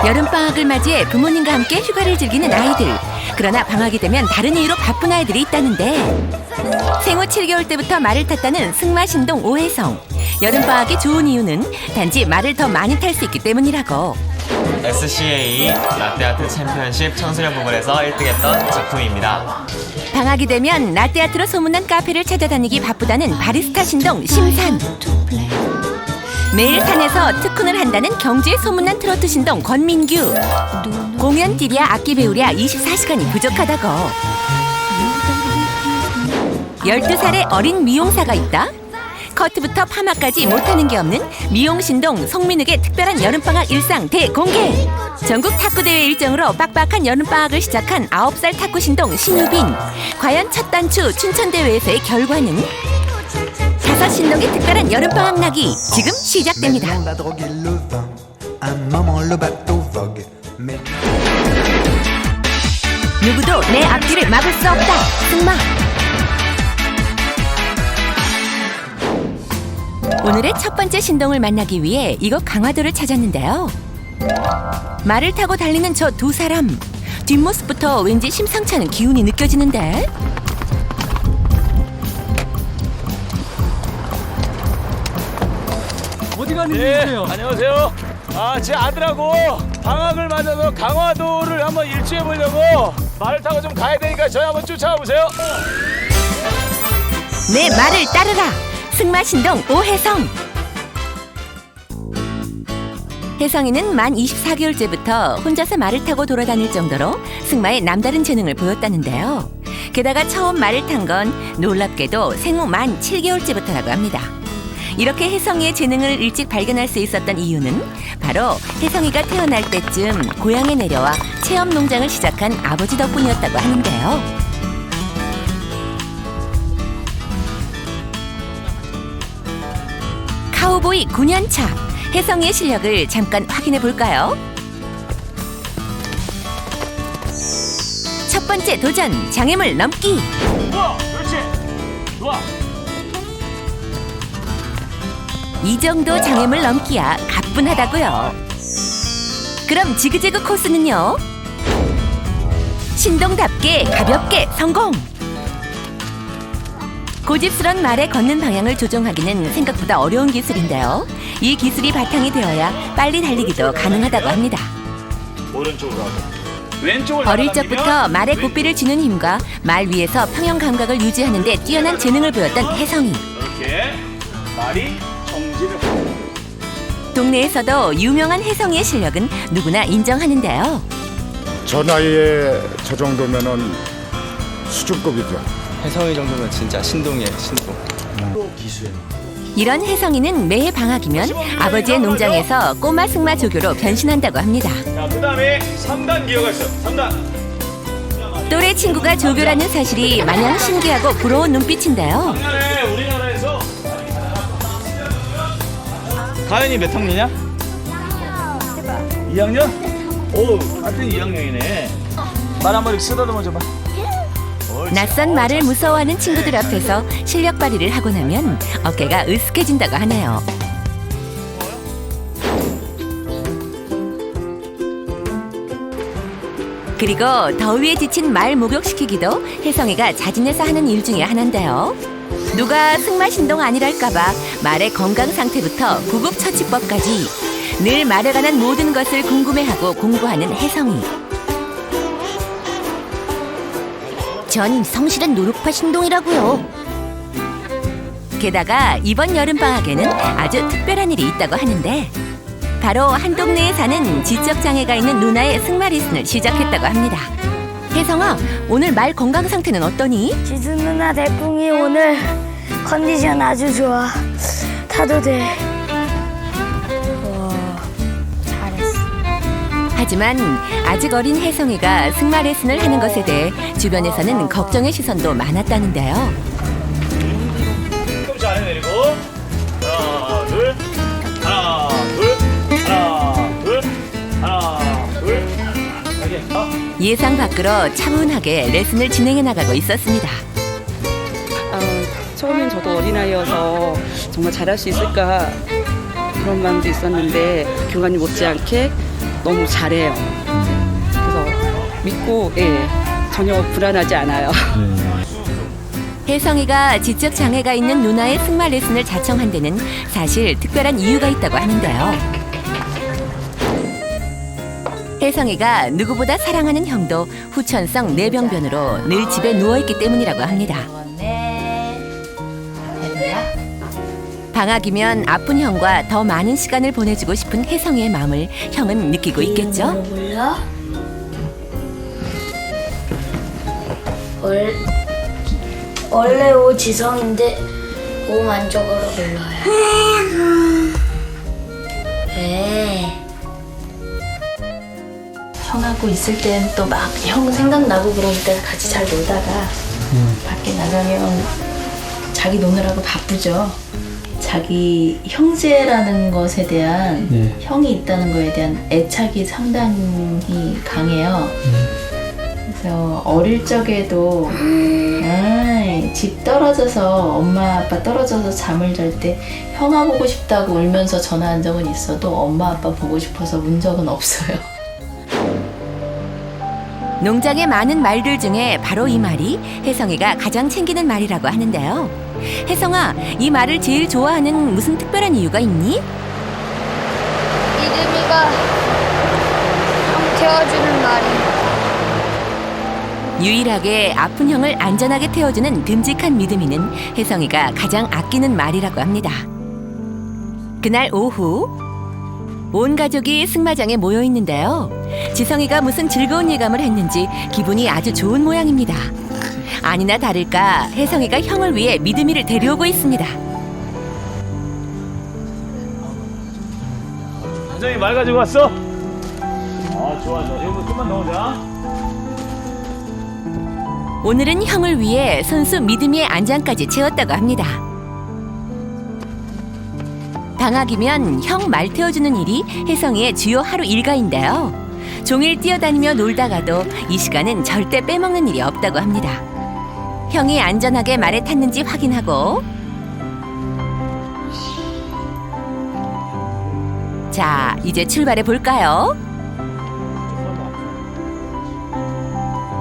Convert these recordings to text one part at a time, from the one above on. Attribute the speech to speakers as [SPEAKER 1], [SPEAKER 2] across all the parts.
[SPEAKER 1] 여름방학을 맞이해 부모님과 함께 휴가를 즐기는 아이들. 그러나 방학이 되면 다른 이유로 바쁜 아이들이 있다는데 생후 7개월 때부터 말을 탔다는 승마신동 오혜성. 여름방학이 좋은 이유는 단지 말을 더 많이 탈 수 있기 때문이라고.
[SPEAKER 2] SCA 라떼아트 챔피언십 청소년 부문에서 1등했던 제품입니다.
[SPEAKER 1] 방학이 되면 라떼아트로 소문난 카페를 찾아다니기 바쁘다는 바리스타 신동 심산. 매일 산에서 특훈을 한다는 경주에 소문난 트로트 신동 권민규. 공연 뛰랴 악기 배우랴 24시간이 부족하다고. 12살의 어린 미용사가 있다. 커트부터 파마까지 못하는 게 없는 미용신동 송민욱의 특별한 여름방학 일상 대공개. 전국 탁구대회 일정으로 빡빡한 여름방학을 시작한 9살 탁구신동 신유빈. 과연 첫 단추 춘천대회에서의 결과는? 5신동의 특별한 여름방학 나기 지금 시작됩니다. 누구도 내 앞길을 막을 수 없다. 승마. 오늘의 첫 번째 신동을 만나기 위해 이곳 강화도를 찾았는데요. 말을 타고 달리는 저 두 사람. 뒷모습부터 왠지 심상치 않은 기운이 느껴지는데.
[SPEAKER 3] 어디 가는 길이세요?
[SPEAKER 4] 안녕하세요. 제 아들하고 방학을 맞아서 강화도를 한번 일주해 보려고 말을 타고 좀 가야 되니까 저희 한번 쫓아와 보세요.
[SPEAKER 1] 내 말을 따르라. 승마신동 오혜성. 혜성이는 만 24개월째부터 혼자서 말을 타고 돌아다닐 정도로 승마에 남다른 재능을 보였다는데요. 게다가 처음 말을 탄 건 놀랍게도 생후 만 7개월째부터라고 합니다. 이렇게 혜성이의 재능을 일찍 발견할 수 있었던 이유는 바로 혜성이가 태어날 때쯤 고향에 내려와 체험 농장을 시작한 아버지 덕분이었다고 하는데요. 카우보이 9년차 혜성이의 실력을 잠깐 확인해 볼까요? 첫 번째 도전 장애물 넘기.
[SPEAKER 4] 좋아, 그렇지. 좋아.
[SPEAKER 1] 이 정도 장애물 넘기야 가뿐하다고요. 그럼 지그재그 코스는요? 신동답게 가볍게 성공. 고집스런 말에 걷는 방향을 조정하기는 생각보다 어려운 기술인데요. 이 기술이 바탕이 되어야 빨리 달리기도 가능하다고 합니다.
[SPEAKER 4] 오른쪽으로 하고 왼쪽을
[SPEAKER 1] 어릴 적부터 말에 고삐를 쥐는 힘과 말 위에서 평형 감각을 유지하는 데 뛰어난 재능을 보였던 혜성이.
[SPEAKER 4] 이렇게 말이 정지를 하고.
[SPEAKER 1] 동네에서도 유명한 혜성이의 실력은 누구나 인정하는데요.
[SPEAKER 5] 저 나이에 저 정도면은 수준급이죠.
[SPEAKER 6] 혜성이 정도면 진짜 신동이에요, 신동.
[SPEAKER 1] 이런 혜성이는 매해 방학이면 아버지의 농장에서 꼬마 승마 조교로 변신한다고 합니다.
[SPEAKER 4] 자, 그다음에 3단 기어가 있어요. 3단.
[SPEAKER 1] 또래 친구가 조교라는 사실이 마냥 신기하고 부러운 눈빛인데요.
[SPEAKER 4] 작년에 우리나라에서
[SPEAKER 6] 가연이 몇 학년이냐?
[SPEAKER 4] 2학년? 오, 같은 2학년이네. 말 한번 쓰다듬어 줘봐.
[SPEAKER 1] 낯선 말을 무서워하는 친구들 앞에서 실력 발휘를 하고 나면 어깨가 으쓱해진다고 하네요. 그리고 더위에 지친 말 목욕시키기도 혜성이가 자진해서 하는 일 중에 하나인데요. 누가 승마신동 아니랄까봐 말의 건강 상태부터 구급 처치법까지 늘 말에 관한 모든 것을 궁금해하고 공부하는 혜성이. 전 성실한 노력파 신동이라고요. 게다가 이번 여름방학에는 아주 특별한 일이 있다고 하는데 바로 한 동네에 사는 지적장애가 있는 누나의 승마 레슨을 시작했다고 합니다. 혜성아, 오늘 말 건강 상태는 어떠니?
[SPEAKER 7] 지수 누나 대풍이 오늘 컨디션 아주 좋아. 타도 돼. 잘했어.
[SPEAKER 1] 하지만 아직 어린 혜성이가 승마 레슨을 하는 것에 대해 주변에서는 걱정의 시선도 많았다는데요.
[SPEAKER 4] 조금씩 아래 내리고 하나, 둘, 하나, 둘, 하나, 둘, 하나, 둘. 여기.
[SPEAKER 1] 예상 밖으로 차분하게 레슨을 진행해 나가고 있었습니다.
[SPEAKER 8] 처음엔 저도 어린아이여서 정말 잘할 수 있을까 그런 마음도 있었는데 교관님 못지않게
[SPEAKER 3] 너무 잘해요. 그래서 믿고 전혀 불안하지 않아요.
[SPEAKER 1] 혜성이가 지적 장애가 있는 누나의 승마 레슨을 자청한 데는 사실 특별한 이유가 있다고 하는데요. 혜성이가 누구보다 사랑하는 형도 후천성 뇌병변으로 늘 집에 누워있기 때문이라고 합니다. 방학이면 아픈 형과 더 많은 시간을 보내주고 싶은 혜성이의 마음을 형은 느끼고 있겠죠?
[SPEAKER 7] 몰라? 원래 오 지성인데 오 만족으로 불러요. 왜? 형하고 있을 땐 또 막 형 생각나고 그러니까 같이 잘 놀다가 밖에 나가면 자기 노느라고 바쁘죠. 자기 형제라는 것에 대한 형이 있다는 거에 대한 애착이 상당히 강해요. 그래서 어릴 적에도 집 떨어져서 엄마 아빠 떨어져서 잠을 잘 때 형아 보고 싶다고 울면서 전화한 적은 있어도 엄마 아빠 보고 싶어서 운 적은 없어요.
[SPEAKER 1] 농장의 많은 말들 중에 바로 이 말이 혜성이가 가장 챙기는 말이라고 하는데요. 혜성아, 이 말을 제일 좋아하는 무슨 특별한 이유가 있니?
[SPEAKER 7] 믿음이가 형 태워주는 말이.
[SPEAKER 1] 유일하게 아픈 형을 안전하게 태워주는 듬직한 믿음이는 혜성이가 가장 아끼는 말이라고 합니다. 그날 오후 온 가족이 승마장에 모여 있는데요. 지성이가 무슨 즐거운 예감을 했는지 기분이 아주 좋은 모양입니다. 아니나 다를까 혜성이가 형을 위해 믿음이를 데려오고 있습니다.
[SPEAKER 4] 현정이 말 가지고 왔어? 좋아. 여기 좀만 넣어자.
[SPEAKER 1] 오늘은 형을 위해 손수 믿음이의 안장까지 채웠다고 합니다. 방학이면 형 말 태워주는 일이 혜성이의 주요 하루 일과인데요. 종일 뛰어다니며 놀다가도 이 시간은 절대 빼먹는 일이 없다고 합니다. 형이 안전하게 말에 탔는지 확인하고 자, 이제 출발해 볼까요?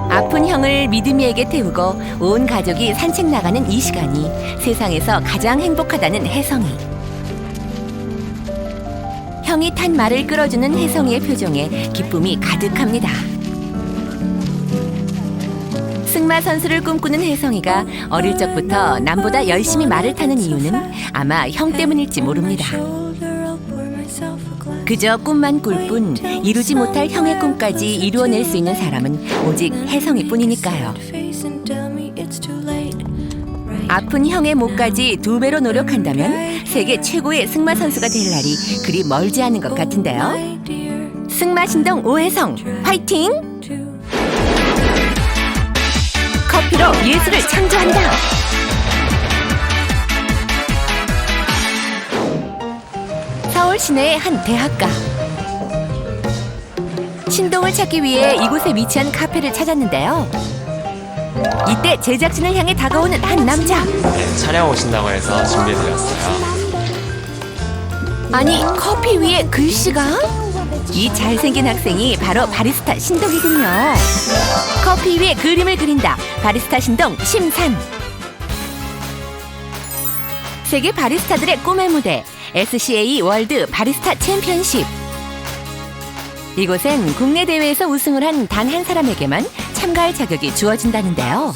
[SPEAKER 1] 아픈 형을 믿음이에게 태우고 온 가족이 산책 나가는 이 시간이 세상에서 가장 행복하다는 혜성이. 형이 탄 말을 끌어주는 혜성이의 표정에 기쁨이 가득합니다. 승마 선수를 꿈꾸는 혜성이가 어릴 적부터 남보다 열심히 말을 타는 이유는 아마 형 때문일지 모릅니다. 그저 꿈만 꿀 뿐 이루지 못할 형의 꿈까지 이루어낼 수 있는 사람은 오직 혜성이뿐이니까요. 아픈 형의 목까지 2배로 노력한다면 세계 최고의 승마 선수가 될 날이 그리 멀지 않은 것 같은데요. 승마 신동 오혜성 화이팅! 커피로 예술을 창조한다. 서울 시내의 한 대학가. 신동을 찾기 위해 이곳에 위치한 카페를 찾았는데요. 이때 제작진을 향해 다가오는 한 남자.
[SPEAKER 2] 네, 촬영 오신다고 해서 준비해드렸어요.
[SPEAKER 1] 아니, 커피 위에 글씨가? 이 잘생긴 학생이 바로 바리스타 신동이군요. 커피 위에 그림을 그린다. 바리스타 신동 심산. 세계 바리스타들의 꿈의 무대 SCA 월드 바리스타 챔피언십. 이곳엔 국내 대회에서 우승을 한 단 한 사람에게만 참가할 자격이 주어진다는데요.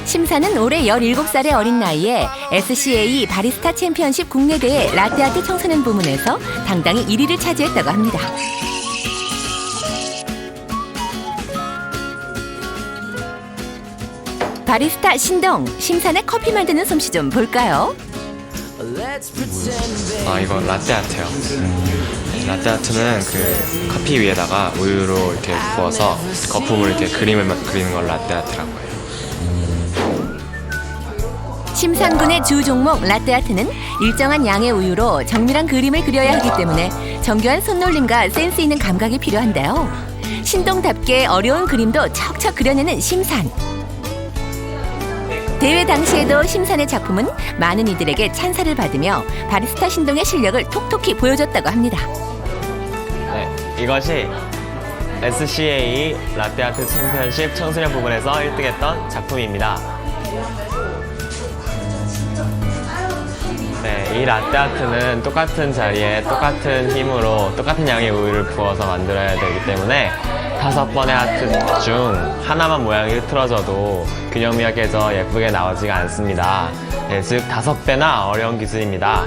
[SPEAKER 1] 심사는 올해 17살의 어린 나이에 SCA 바리스타 챔피언십 국내대회 라떼아트 청소년 부문에서 당당히 1위를 차지했다고 합니다. 바리스타 신동, 심산의 커피 만드는 솜씨 좀 볼까요?
[SPEAKER 2] 이거 라떼아트요. 라떼아트는 그 커피 위에다가 우유로 이렇게 부어서 거품으로 이렇게 그림을 그리는 걸 라떼아트라고 해요.
[SPEAKER 1] 심산군의 주 종목 라떼아트는 일정한 양의 우유로 정밀한 그림을 그려야 하기 때문에 정교한 손놀림과 센스 있는 감각이 필요한데요. 신동답게 어려운 그림도 척척 그려내는 심산. 대회 당시에도 심산의 작품은 많은 이들에게 찬사를 받으며 바리스타 신동의 실력을 톡톡히 보여줬다고 합니다.
[SPEAKER 2] 네, 이것이 SCA 라떼아트 챔피언십 청소년 부분에서 1등했던 작품입니다. 네, 이 라떼아트는 똑같은 자리에 똑같은 힘으로 똑같은 양의 우유를 부어서 만들어야 되기 때문에 5번의 하트 중 하나만 모양이 흐트러져도 균형미가 깨져 예쁘게 나오지가 않습니다. 네, 즉 5배나 어려운 기술입니다.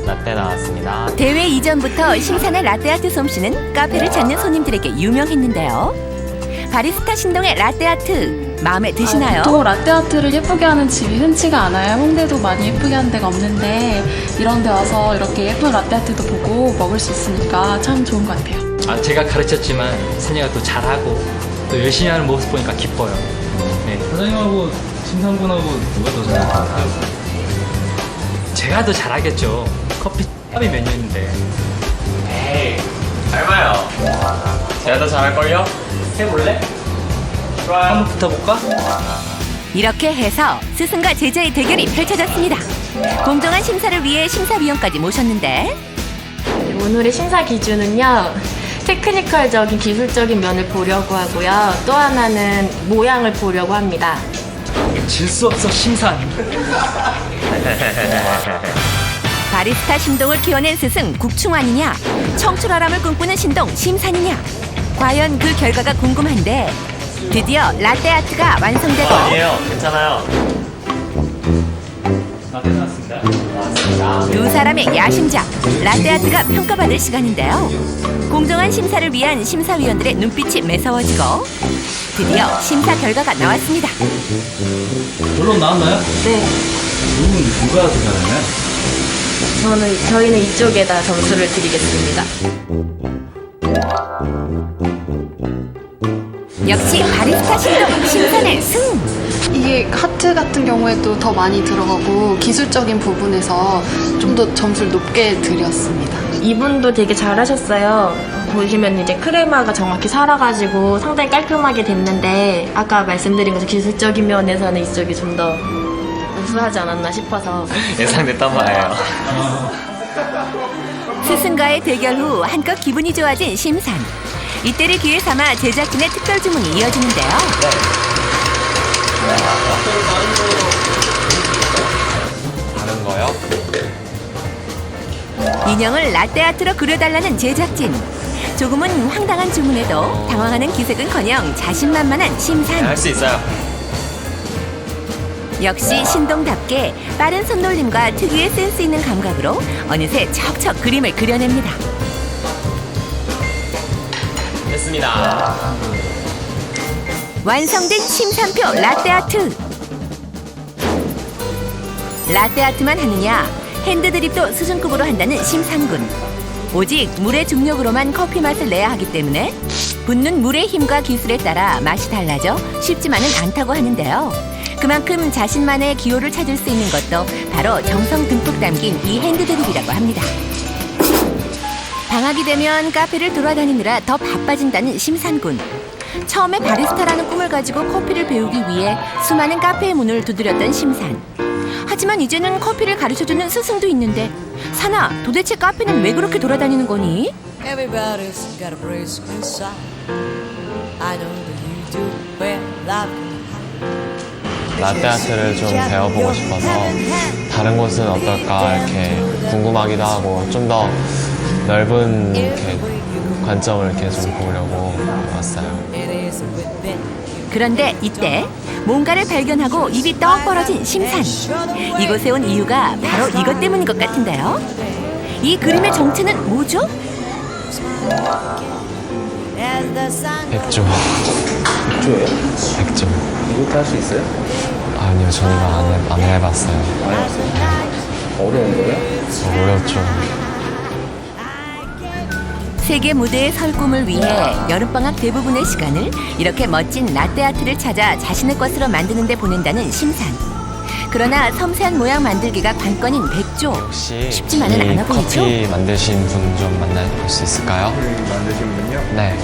[SPEAKER 2] 라떼 나왔습니다.
[SPEAKER 1] 대회 이전부터 심산의 라떼아트 솜씨는 카페를 찾는 손님들에게 유명했는데요. 바리스타 신동의 라떼아트 마음에 드시나요?
[SPEAKER 8] 보통 라떼아트를 예쁘게 하는 집이 흔치가 않아요. 홍대도 많이 예쁘게 하는 데가 없는데 이런 데 와서 이렇게 예쁜 라떼아트도 보고 먹을 수 있으니까 참 좋은 것 같아요.
[SPEAKER 9] 제가 가르쳤지만 선이가 또 잘하고 또 열심히 하는 모습 보니까 기뻐요. 네.
[SPEAKER 6] 사장님하고 심상군하고 누가 더 잘하세요?
[SPEAKER 9] 제가 더 잘하겠죠. 커피 샵이 몇 년인데.
[SPEAKER 2] 에이, 닮아요. 제가 더 잘할걸요?
[SPEAKER 9] 해볼래?
[SPEAKER 2] 좋아요.
[SPEAKER 9] 한번 붙어볼까?
[SPEAKER 1] 이렇게 해서 스승과 제자의 대결이 펼쳐졌습니다. 공정한 심사를 위해 심사위원까지 모셨는데
[SPEAKER 10] 오늘의 심사 기준은요. 테크니컬적인 기술적인 면을 보려고 하고요. 또 하나는 모양을 보려고 합니다.
[SPEAKER 9] 질 수 없어 심산.
[SPEAKER 1] 바리스타 신동을 키워낸 스승 국충환이냐, 청출어람을 꿈꾸는 신동 심산이냐. 과연 그 결과가 궁금한데 드디어 라떼아트가 완성되고
[SPEAKER 2] 아니에요. 괜찮아요.
[SPEAKER 9] 라떼 나왔습니다.
[SPEAKER 1] 두 사람의 야심작 라떼아트가 평가받을 시간인데요. 공정한 심사를 위한 심사위원들의 눈빛이 매서워지고 드디어 심사 결과가 나왔습니다.
[SPEAKER 6] 물론 나왔나요?
[SPEAKER 10] 네.
[SPEAKER 6] 누가 더 잘하나요?
[SPEAKER 10] 저희는 이쪽에다 점수를 드리겠습니다.
[SPEAKER 1] 역시 바리스타 신동 심산의 승!
[SPEAKER 8] 이게 하트 같은 경우에도 더 많이 들어가고 기술적인 부분에서 좀 더 점수를 높게 드렸습니다.
[SPEAKER 10] 이분도 되게 잘하셨어요. 보시면 이제 크레마가 정확히 살아가지고 상당히 깔끔하게 됐는데 아까 말씀드린 것처럼 기술적인 면에서는 이쪽이 좀 더 우수하지 않았나 싶어서
[SPEAKER 2] 예상됐단 말이에요.
[SPEAKER 1] 스승과의 대결 후 한껏 기분이 좋아진 심산. 이때를 기회 삼아 제작진의 특별 주문이 이어지는데요.
[SPEAKER 2] 다른 거요?
[SPEAKER 1] 인형을 라떼아트로 그려달라는 제작진. 조금은 황당한 주문에도 당황하는 기색은커녕 자신만만한 심산.
[SPEAKER 2] 할 수 있어요.
[SPEAKER 1] 역시 신동답게 빠른 손놀림과 특유의 센스 있는 감각으로 어느새 척척 그림을 그려냅니다.
[SPEAKER 2] 됐습니다.
[SPEAKER 1] 완성된 심산표 라떼아트. 라떼아트만 하느냐, 핸드드립도 수준급으로 한다는 심산군. 오직 물의 중력으로만 커피 맛을 내야 하기 때문에 붓는 물의 힘과 기술에 따라 맛이 달라져 쉽지만은 않다고 하는데요. 그만큼 자신만의 기호를 찾을 수 있는 것도 바로 정성 듬뿍 담긴 이 핸드드립이라고 합니다. 방학이 되면 카페를 돌아다니느라 더 바빠진다는 심산군. 처음에 바리스타라는 꿈을 가지고 커피를 배우기 위해 수많은 카페의 문을 두드렸던 심산. 하지만 이제는 커피를 가르쳐주는 스승도 있는데 사나, 도대체 카페는 왜 그렇게 돌아다니는 거니?
[SPEAKER 11] Everybody's got a place inside. I know that you do when love.
[SPEAKER 2] 라떼아트를 좀 배워보고 싶어서 다른 곳은 어떨까 이렇게 궁금하기도 하고 좀 더 넓은 이렇게 관점을 이렇게 좀 보려고 왔어요.
[SPEAKER 1] 그런데 이때 뭔가를 발견하고 입이 떡 벌어진 심산. 이곳에 온 이유가 바로 이것 때문인 것 같은데요. 이 그림의 정체는 뭐죠?
[SPEAKER 2] 백조.
[SPEAKER 6] 백조예요?
[SPEAKER 2] 백조.
[SPEAKER 6] 이것도 할 수 있어요?
[SPEAKER 2] 아니요, 저희가 안 해봤어요.
[SPEAKER 6] 안 해봤어요? 어려운 거예요?
[SPEAKER 2] 어렵죠.
[SPEAKER 1] 세계 무대에 설 꿈을 위해 여름방학 대부분의 시간을 이렇게 멋진 라떼아트를 찾아 자신의 것으로 만드는 데 보낸다는 심산. 그러나 섬세한 모양 만들기가 관건인 백조.
[SPEAKER 2] 혹시
[SPEAKER 1] 쉽지만은 않아 보이죠?
[SPEAKER 2] 커피 만드신 분 좀 만나볼 수 있을까요?
[SPEAKER 5] 만드신 분요?
[SPEAKER 2] 네.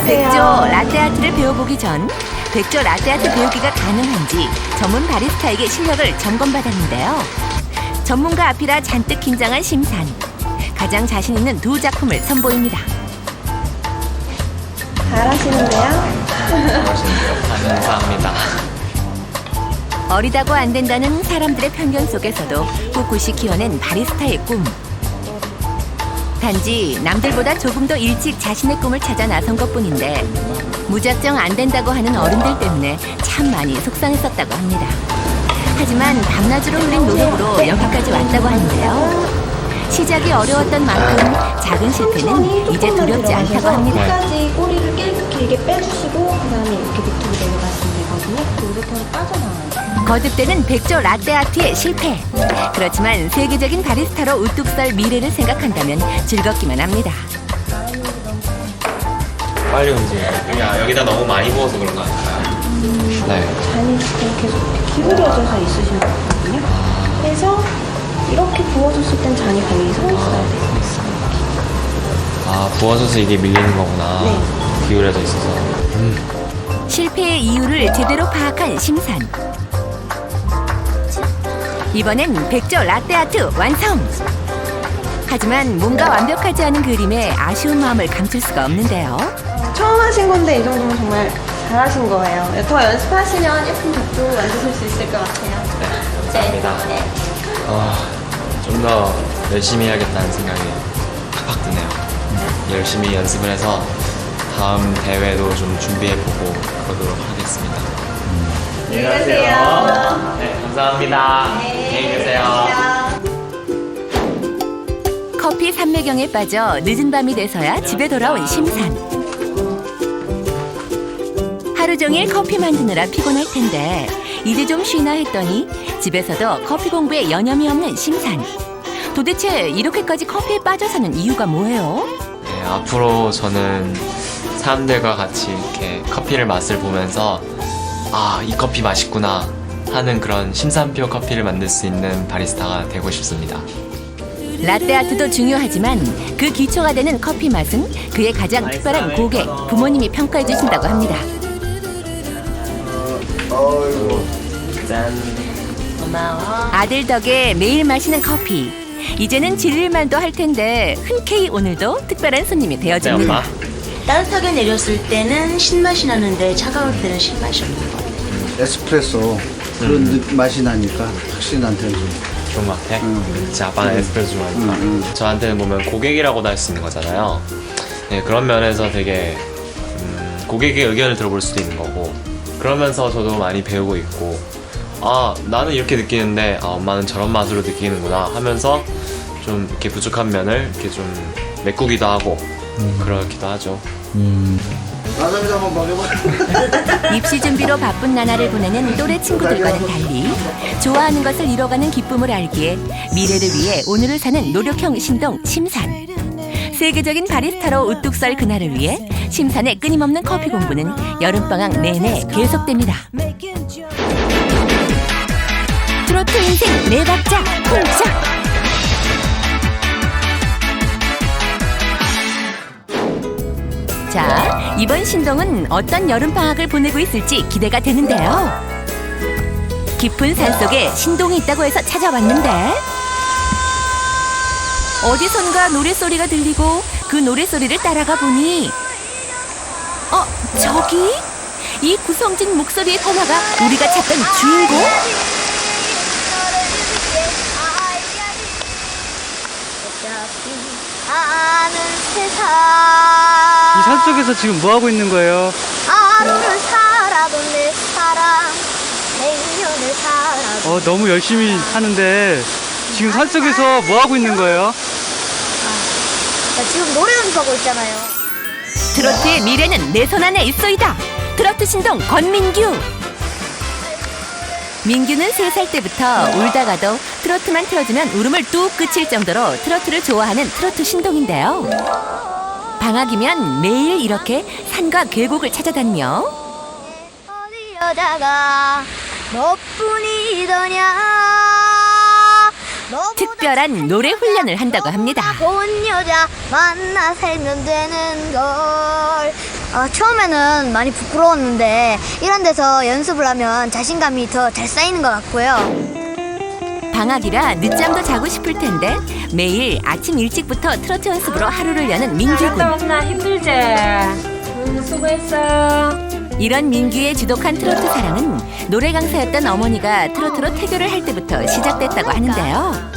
[SPEAKER 1] 백조 라떼아트를 배워보기 전 백조 라떼아트 배우기가 가능한지 전문 바리스타에게 실력을 점검받았는데요. 전문가 앞이라 잔뜩 긴장한 심산. 가장 자신 있는 두 작품을 선보입니다.
[SPEAKER 10] 잘하시는데요?
[SPEAKER 2] 감사합니다.
[SPEAKER 1] 어리다고 안 된다는 사람들의 편견 속에서도 꿋꿋이 키워낸 바리스타의 꿈. 단지 남들보다 조금 더 일찍 자신의 꿈을 찾아 나선 것뿐인데 무작정 안 된다고 하는 어른들 때문에 참 많이 속상했었다고 합니다. 하지만 밤낮으로 흘린 노력으로 여기까지 왔다고 하는데요. 시작이 어려웠던 만큼 작은 실패는 이제 두렵지 않다고 합니다.
[SPEAKER 10] 끝까지 꼬리를 길게 빼주시고 그 다음에 이렇게 밑으로 내려가시면 되거든요. 그렇게 빠져나와요.
[SPEAKER 1] 거듭되는 백조 라떼아트의 실패. 그렇지만 세계적인 바리스타로 우뚝 설 미래를 생각한다면 즐겁기만 합니다.
[SPEAKER 2] 빨리 움직여요. 여기다 너무 많이 부어서 그런 거 아닐까요? 네.
[SPEAKER 10] 잔이 조금 계속 기울여져서 있으신 거거든요. 그래서 이렇게 부어줬을 땐 잔이 거의 서 있어야 돼요.
[SPEAKER 2] 아, 부어져서 이게 밀리는 거구나.
[SPEAKER 10] 네.
[SPEAKER 2] 기울여져 있어서.
[SPEAKER 1] 실패의 이유를 제대로 파악한 심산. 이번엔 백조 라떼아트 완성! 하지만 뭔가 완벽하지 않은 그림에 아쉬운 마음을 감출 수가 없는데요.
[SPEAKER 10] 처음 하신 건데 이 정도면 정말 잘하신 거예요. 더 연습하시면 예쁜 벽도 만드실 수 있을 것 같아요.
[SPEAKER 2] 네, 감사합니다.
[SPEAKER 10] 네.
[SPEAKER 2] 좀 더 열심히 해야겠다는 생각이 팍팍 드네요. 열심히 연습을 해서 다음 대회도 좀 준비해보고 그러도록 하겠습니다. 안녕히 계세요. 네, 감사합니다. 안녕히 계세요.
[SPEAKER 1] 커피 산매경에 빠져 늦은 밤이 돼서야 집에 돌아온 심산. 하루 종일 커피 만드느라 피곤할 텐데 이제 좀 쉬나 했더니 집에서도 커피 공부에 여념이 없는 심산. 도대체 이렇게까지 커피에 빠져 사는 이유가 뭐예요?
[SPEAKER 2] 네, 앞으로 저는 사람들과 같이 이렇게 커피를 맛을 보면서 아, 이 커피 맛있구나 하는 그런 심산표 커피를 만들 수 있는 바리스타가 되고 싶습니다.
[SPEAKER 1] 라떼아트도 중요하지만 그 기초가 되는 커피 맛은 그의 가장 특별한 고객, 부모님이 평가해 주신다고 합니다.
[SPEAKER 2] 짠.
[SPEAKER 1] 아들 덕에 매일 마시는 커피. 이제는 질릴만도 할 텐데 흔쾌히 오늘도 특별한 손님이
[SPEAKER 2] 네,
[SPEAKER 1] 되어줍니다.
[SPEAKER 2] 엄마.
[SPEAKER 12] 따뜻하게 내렸을 때는 신맛이 나는데 차가울 때는 신맛이 없는 것 같아요.
[SPEAKER 13] 에스프레소 그런 맛이 나니까 확실한테는 좀
[SPEAKER 2] 좋은 것 같아? 제 아빠는 에스프레소 좋아하니까. 저한테는 보면 고객이라고도 할 수 있는 거잖아요. 네, 그런 면에서 되게 고객의 의견을 들어볼 수도 있는 거고 그러면서 저도 많이 배우고 있고 아, 나는 이렇게 느끼는데 아, 엄마는 저런 맛으로 느끼는구나 하면서 좀 이렇게 부족한 면을 이렇게 좀 메꾸기도 하고 그렇기도 하죠.
[SPEAKER 13] 와사비 한번 먹여봐.
[SPEAKER 1] 입시 준비로 바쁜 나날을 보내는 또래 친구들과는 달리 좋아하는 것을 이뤄가는 기쁨을 알기에 미래를 위해 오늘을 사는 노력형 신동 심산. 세계적인 바리스타로 우뚝 설 그날을 위해 심산의 끊임없는 커피 공부는 여름방학 내내 계속됩니다. 트로트 인생 4박자 홀짝! 자, 이번 신동은 어떤 여름방학을 보내고 있을지 기대가 되는데요. 깊은 산속에 신동이 있다고 해서 찾아왔는데 어디선가 노랫소리가 들리고 그 노랫소리를 따라가 보니 저기? 이 구성진 목소리의 번화가 우리가 찾던 주인공?
[SPEAKER 14] 이 산속에서 지금 뭐 하고 있는 거예요?
[SPEAKER 15] 하루를 살아도 내 사랑 내년을 살아도
[SPEAKER 14] 너무 열심히 하는데 지금 산속에서 뭐 하고 있는 거예요?
[SPEAKER 15] 지금 노래 연습하고 있잖아요.
[SPEAKER 1] 트로트의 미래는 내 손 안에 있소이다. 트로트 신동 권민규. 민규는 3살 때부터 울다가도 트로트만 틀어주면 울음을 뚝 그칠 정도로 트로트를 좋아하는 트로트 신동인데요. 방학이면 매일 이렇게 산과 계곡을 찾아다니며
[SPEAKER 15] 어디 여자가 너뿐이더냐
[SPEAKER 1] 특별한 노래 훈련을 한다고 합니다.
[SPEAKER 15] 좋은 여자 만나 살면 되는 걸. 처음에는 많이 부끄러웠는데 이런 데서 연습을 하면 자신감이 더 잘 쌓이는 것 같고요.
[SPEAKER 1] 방학이라 늦잠도 자고 싶을 텐데 매일 아침 일찍부터 트로트 연습으로 하루를 여는 민규군.
[SPEAKER 10] 힘들지? 수고했어.
[SPEAKER 1] 이런 민규의 지독한 트로트 사랑은 노래 강사였던 어머니가 트로트로 태교를 할 때부터 시작됐다고 하는데요.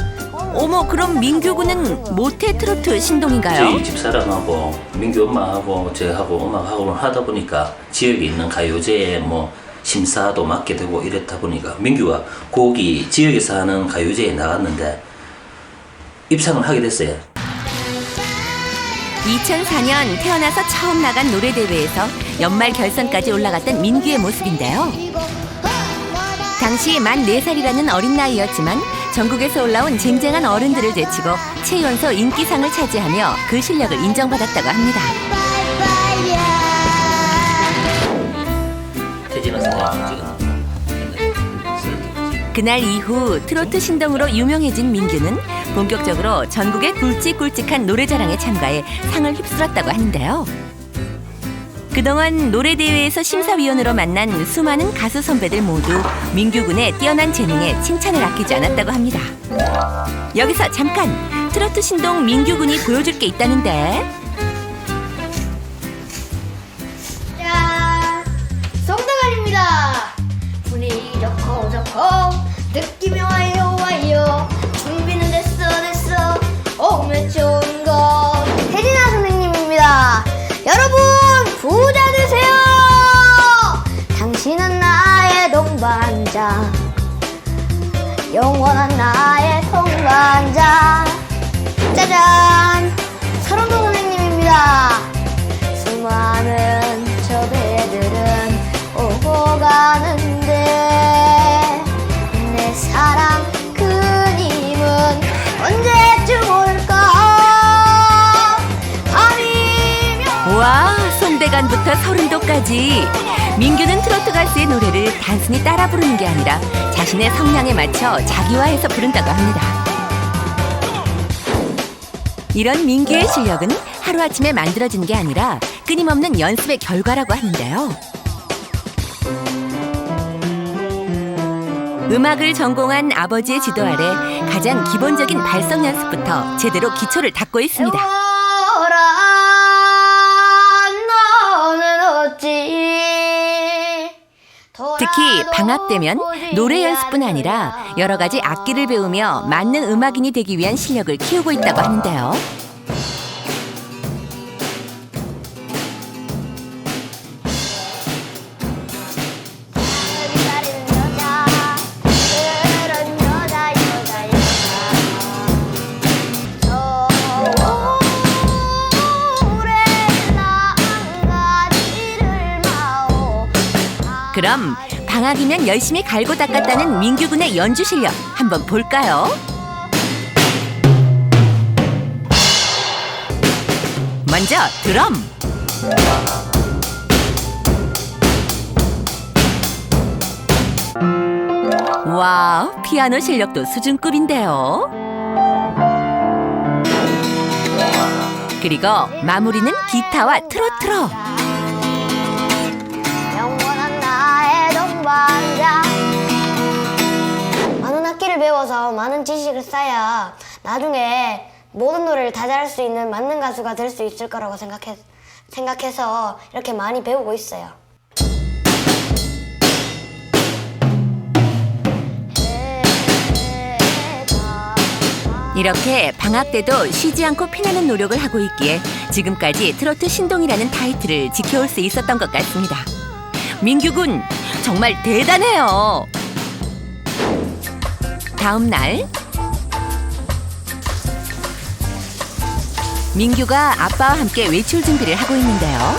[SPEAKER 1] 어머, 그럼 민규군은 모태 트로트 신동인가요?
[SPEAKER 16] 저희 집사람하고 민규 엄마하고 저하고 음악학원을 하다 보니까 지역에 있는 가요제에 뭐 심사도 맡게 되고 이랬다 보니까 민규가 거기 지역에서 하는 가요제에 나갔는데 입상을 하게 됐어요.
[SPEAKER 1] 2004년 태어나서 처음 나간 노래대회에서 연말 결선까지 올라갔던 민규의 모습인데요. 당시 만 4살이라는 어린 나이였지만 전국에서 올라온 쟁쟁한 어른들을 제치고 최연소 인기상을 차지하며 그 실력을 인정받았다고 합니다.
[SPEAKER 16] 태진아 선생님 찍은
[SPEAKER 1] 그날 이후 트로트 신동으로 유명해진 민규는 본격적으로 전국의 굵직굵직한 노래자랑에 참가해 상을 휩쓸었다고 하는데요. 그동안 노래대회에서 심사위원으로 만난 수많은 가수 선배들 모두 민규군의 뛰어난 재능에 칭찬을 아끼지 않았다고 합니다. 여기서 잠깐 트로트 신동 민규군이 보여줄 게 있다는데.
[SPEAKER 15] 짠! 송대관입니다. 분위기 좋고 느낌이 와요. 준비는 됐어. 오면 좋은 거. 혜진아 선생님입니다. 여러분 부자 되세요. 당신은 나의 동반자, 영원한 나의 동반자. 짜잔! 서른도 선생님입니다. 수많은 저 배들은 오고 가는데 내 사랑 그님은 언제쯤 올까?
[SPEAKER 1] 와, 송대관부터 서른도까지 민규는 트로트 가수의 노래를 단순히 따라 부르는 게 아니라 자신의 성량에 맞춰 자기화해서 부른다고 합니다. 이런 민규의 실력은 하루아침에 만들어진 게 아니라 끊임없는 연습의 결과라고 하는데요. 음악을 전공한 아버지의 지도 아래 가장 기본적인 발성 연습부터 제대로 기초를 닦고 있습니다. 특히 방학 때면 노래 연습뿐 아니라 여러 가지 악기를 배우며 맞는 음악인이 되기 위한 실력을 키우고 있다고 하는데요. 그럼 방학이면 열심히 갈고 닦았다는 민규군의 연주 실력 한번 볼까요? 먼저 드럼. 와, 피아노 실력도 수준급인데요. 그리고 마무리는 기타와 트로트로.
[SPEAKER 15] 많은 악기를 배워서 많은 지식을 쌓아야 나중에 모든 노래를 다 잘할 수 있는 맞는 가수가 될 수 있을 거라고 생각해서 이렇게 많이 배우고 있어요.
[SPEAKER 1] 이렇게 방학 때도 쉬지 않고 피나는 노력을 하고 있기에 지금까지 트로트 신동이라는 타이틀을 지켜올 수 있었던 것 같습니다. 민규군 정말 대단해요. 다음 날 민규가 아빠와 함께 외출 준비를 하고 있는데요.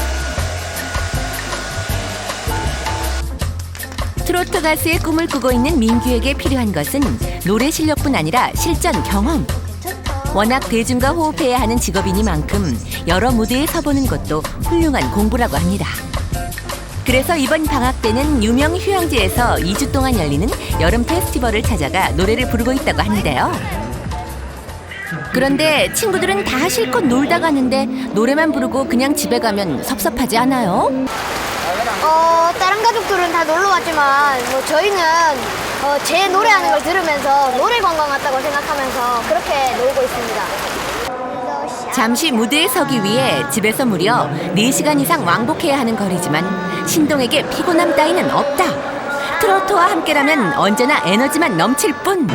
[SPEAKER 1] 트로트 가수의 꿈을 꾸고 있는 민규에게 필요한 것은 노래 실력뿐 아니라 실전 경험. 워낙 대중과 호흡해야 하는 직업이니만큼 여러 무대에 서보는 것도 훌륭한 공부라고 합니다. 그래서 이번 방학 때는 유명 휴양지에서 2주 동안 열리는 여름 페스티벌을 찾아가 노래를 부르고 있다고 하는데요. 그런데 친구들은 다 실컷 놀다 가는데 노래만 부르고 그냥 집에 가면 섭섭하지 않아요?
[SPEAKER 15] 다른 가족들은 다 놀러 왔지만 저희는 제 노래하는 걸 들으면서 노래 관광 왔다고 생각하면서 그렇게 놀고 있습니다.
[SPEAKER 1] 잠시 무대에 서기 위해 집에서 무려 4시간 이상 왕복해야 하는 거리지만 신동에게 피곤함 따위는 없다. 트로트와 함께라면 언제나 에너지만 넘칠 뿐.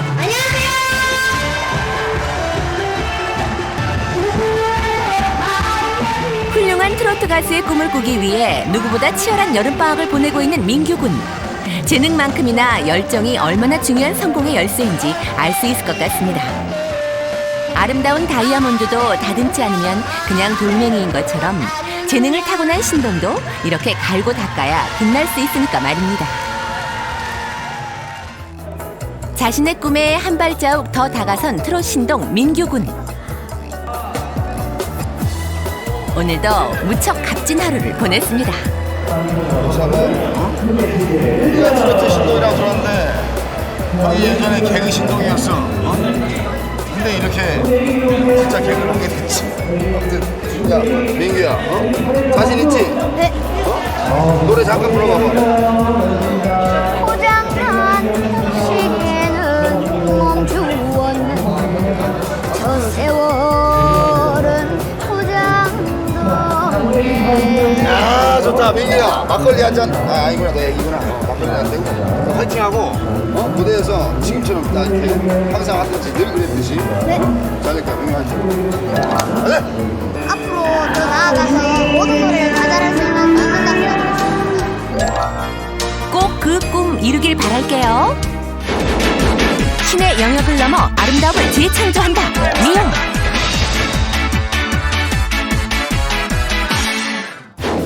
[SPEAKER 1] 훌륭한 트로트 가수의 꿈을 꾸기 위해 누구보다 치열한 여름방학을 보내고 있는 민규군. 재능만큼이나 열정이 얼마나 중요한 성공의 열쇠인지 알 수 있을 것 같습니다. 아름다운 다이아몬드도 다듬지 않으면 그냥 돌멩이인 것처럼 재능을 타고난 신동도 이렇게 갈고 닦아야 빛날 수 있으니까 말입니다. 자신의 꿈에 한 발자국 더 다가선 트롯 신동 민규군. 오늘도 무척 값진 하루를 보냈습니다.
[SPEAKER 5] 우리가 트로트 신동이라고 들었는데 거기 예전에 개그 신동이었어. 근데 이렇게 진짜 개그를 하게 됐지. 아무튼 야 민규야, 자신 있지?
[SPEAKER 15] 네.
[SPEAKER 5] 노래 잠깐 불러봐봐.
[SPEAKER 15] 포장한 시계는 멈추었네. 저 세월은 포장도.
[SPEAKER 5] 야 좋다 민규야. 막걸리 한 잔. 아니구나 너 애기구나. 막걸리 한 잔. 화이팅하고 무대에서 지금처럼 나 이렇게 항상 하듯이 늘 그랬듯이.
[SPEAKER 15] 네.
[SPEAKER 5] 잘할게 민규 화이팅. 네.
[SPEAKER 15] 앞으로 더 나아가서 모든 노래를 다 잘할 수 있는 만능감이라
[SPEAKER 1] 꼭 그 꿈 이루길 바랄게요. 신의 영역을 넘어 아름다움을 재창조한다. 미용.